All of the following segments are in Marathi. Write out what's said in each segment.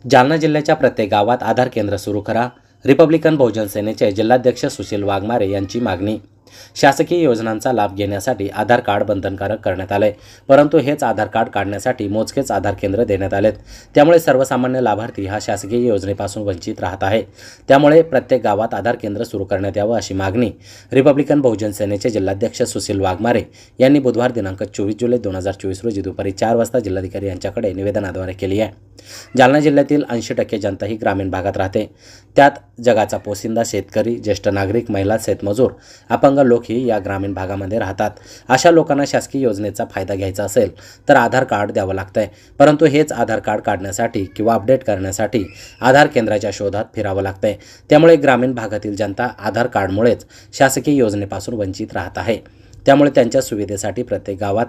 जालना जिल्ह्याच्या प्रत्येक गावात आधार केंद्र सुरू करा. रिपब्लिकन बहुजन सेनेचे जिल्हाध्यक्ष सुशील वाघमारे यांची मागणी. शासकीय योजनांचा लाभ घेण्यासाठी आधार कार्ड बंधनकारक करण्यात आले, परंतु हेच आधार कार्ड काढण्यासाठी मोजकेच आधार केंद्र देण्यात आलेत. त्यामुळे सर्वसामान्य लाभार्थी हा शासकीय योजनेपासून वंचित राहत आहे. त्यामुळे प्रत्येक गावात आधार केंद्र सुरू करण्यात यावं अशी मागणी रिपब्लिकन बहुजन सेनेचे जिल्हाध्यक्ष सुशील वाघमारे यांनी बुधवार दिनांक 24 जुलै 2024 रोजी दुपारी 4 वाजता जिल्हाधिकारी यांच्याकडे निवेदनाद्वारे केली आहे. जालना जिल्ह्यातील 80% जनता ही ग्रामीण भागात राहते. त्यात जगाचा पोशिंदा शेतकरी, ज्येष्ठ नागरिक, महिला, शेतमजूर, अपंग लोकही या ग्रामीण भागामध्ये राहतात. अशा लोकांना शासकीय योजनेचा फायदा घ्यायचा असेल तर आधार कार्ड द्यावं लागतंय, परंतु हेच आधार कार्ड काढण्यासाठी किंवा अपडेट करण्यासाठी आधार केंद्राच्या शोधात फिरावं लागतंय. त्यामुळे ग्रामीण भागातील जनता आधार कार्डमुळेच शासकीय योजनेपासून वंचित राहत आहे. त्यामुळे त्यांच्या सुविधेसाठी प्रत्येक गावात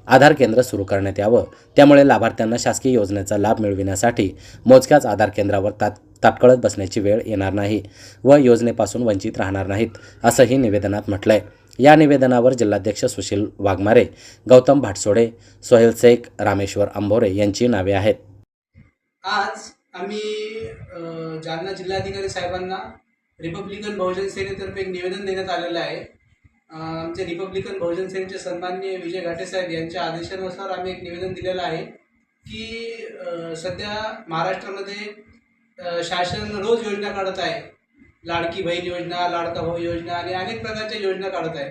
आधार केंद्र सुरू करण्यात यावं. त्यामुळे लाभार्थ्यांना शासकीय योजनेचा लाभ मिळविण्यासाठी मोजक्याच आधार केंद्रावर ताटकळत बसण्याची वेळ येणार नाही व योजनेपासून वंचित राहणार नाहीत, असंही निवेदनात म्हटलंय. या निवेदनावर जिल्हाध्यक्ष सुशील वाघमारे, गौतम भाटसोडे, सोहेल शेख, रामेश्वर अंभोरे यांची नावे आहेत. आज आम्ही जालना जिल्हाधिकारी साहेबांना रिपब्लिकन बहुजन सेनेतर्फे एक निवेदन देण्यात आलेलं आहे. आमचे रिपब्लिकन बहुजन सेनेचे सन्माननीय विजय घाटे साहेब यांच्या आदेशानुसार आम्ही एक निवेदन दिलेलं आहे की सध्या महाराष्ट्रामध्ये शासन रोज योजना काढत आहे. लाडकी बहीण योजना, लाडका भाऊ योजना आणि अनेक प्रकारच्या योजना काढत आहे.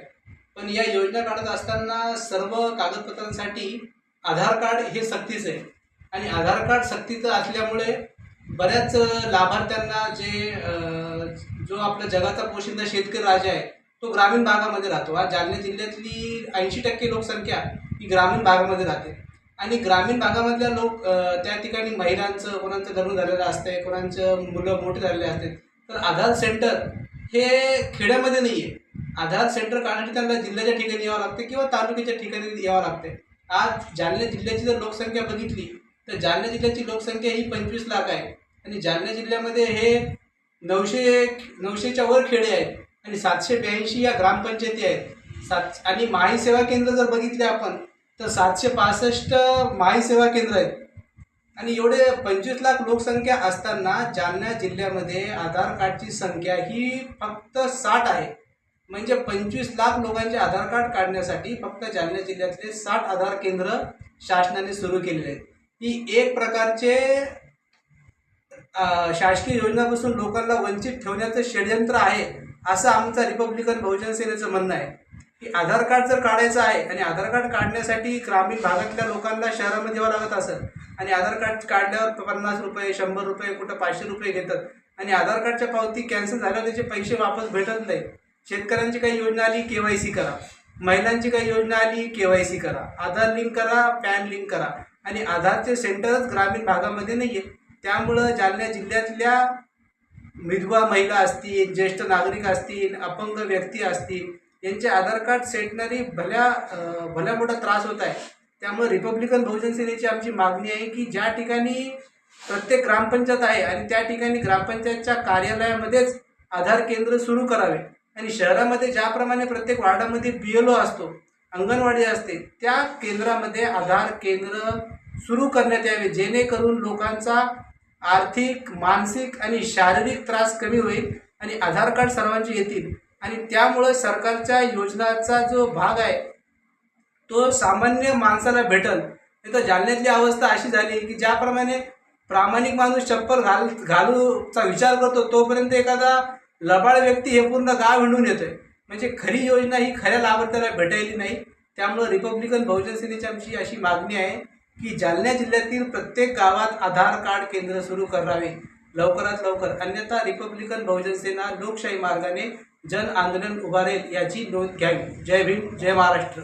पण या योजना काढत असताना सर्व कागदपत्रांसाठी आधार कार्ड हे सक्तीचं आहे आणि आधार कार्ड सक्तीचं असल्यामुळे बऱ्याच लाभार्थ्यांना जो आपला जगाचा पोशिंदा शेतकरी राजा आहे तो ग्रामीण भागामध्ये राहतो. आज जालना जिल्ह्यातली 80% लोकसंख्या ही ग्रामीण भागामध्ये राहते आणि ग्रामीण भागामधल्या लोक त्या ठिकाणी महिलांचं, कोणाचं लग्न झालेलं असतंय, कोणाचं मुलं मोठे झालेले असतात. तर आधार सेंटर हे खेड्यामध्ये नाही आहे. आधार सेंटर काढण्यासाठी त्यांना जिल्ह्याच्या ठिकाणी यावं लागते किंवा तालुक्याच्या ठिकाणी यावं लागते. आज जालना जिल्ह्याची जर लोकसंख्या बघितली तर जालना जिल्ह्याची लोकसंख्या ही 25 लाख आहे आणि जालना जिल्ह्यामध्ये हे 900च्या वर खेडे आहेत आणि 782 या ग्रामपंचायती आहेत. आणि माही सेवा केंद्र जर बघितले आपण तर 765 माही सेवा केंद्र आहेत आणि एवढे 25 लाख लोकसंख्या असताना जालना जिल्ह्यामध्ये आधार कार्डची संख्या ही फक्त 60 आहे. म्हणजे 25 लाख लोकांचे आधार कार्ड काढण्यासाठी फक्त जालना जिल्ह्यातले 60 आधार केंद्र शासनाने सुरू केलेले आहेत. ही एक प्रकारचे शासकीय योजनापासून लोकांना वंचित ठेवण्याचं षडयंत्र आहे असं आमचं रिपब्लिकन बहुजन सेनेचं म्हणणं आहे. की आधार कार्ड जर काढायचं आहे आणि आधार कार्ड काढण्यासाठी ग्रामीण भागातल्या लोकांना शहरामध्ये यावं लागत असेल आणि आधार कार्ड काढल्यावर 50 रुपये, 100 रुपये, कुठं 500 रुपये घेतात आणि आधार कार्डच्या पावती कॅन्सल झाल्यावर त्याचे पैसे वापस भेटत नाही. शेतकऱ्यांची काही योजना आली KYC करा, महिलांची काही योजना आली KYC करा, आधार लिंक करा, पॅन लिंक करा आणि आधारचे सेंटरच ग्रामीण भागामध्ये नाही आहे. त्यामुळं जालना जिल्ह्यातल्या विधवा महिला असतील, ज्येष्ठ नागरिक असतील, अपंग व्यक्ती असतील, यांचे आधार कार्ड सेटणारी भल्या मोठा त्रास होत आहे. त्यामुळे रिपब्लिकन बहुजन सेनेची आमची मागणी आहे की ज्या ठिकाणी प्रत्येक ग्रामपंचायत आहे आणि त्या ठिकाणी ग्रामपंचायतच्या कार्यालयामध्येच आधार केंद्र सुरू करावे आणि शहरामध्ये ज्याप्रमाणे प्रत्येक वार्डामध्ये BLO असतो, अंगणवाडी असते, त्या केंद्रामध्ये आधार केंद्र सुरू करण्यात यावे जेणेकरून लोकांचा आर्थिक, मानसिक आणि शारीरिक त्रास कमी होईल आणि आधार कार्ड सर्वांचे येतील आणि त्यामुळे सरकारच्या योजनाचा जो भाग आहे तो सामान्य माणसाला भेटल. नाही तर जालन्यातली अवस्था अशी झाली की ज्याप्रमाणे प्रामाणिक माणूस चप्पल घालूचा विचार करतो तोपर्यंत एखादा लबाड व्यक्ती हे पूर्ण गाव हिंडून येतोय. म्हणजे खरी योजना ही खऱ्या लाभार्थ्याला भेटायली नाही. त्यामुळे रिपब्लिकन बहुजन सेनेची आमची अशी मागणी आहे की जालना जिल्ह्यातील प्रत्येक गावात आधार कार्ड केंद्र सुरू करावे लवकरात लवकर, अन्यथा रिपब्लिकन बहुजन सेना लोकशाही मार्गाने जन आंदोलन उभारेल याची नोंद घ्यावी. जय भीम, जय महाराष्ट्र.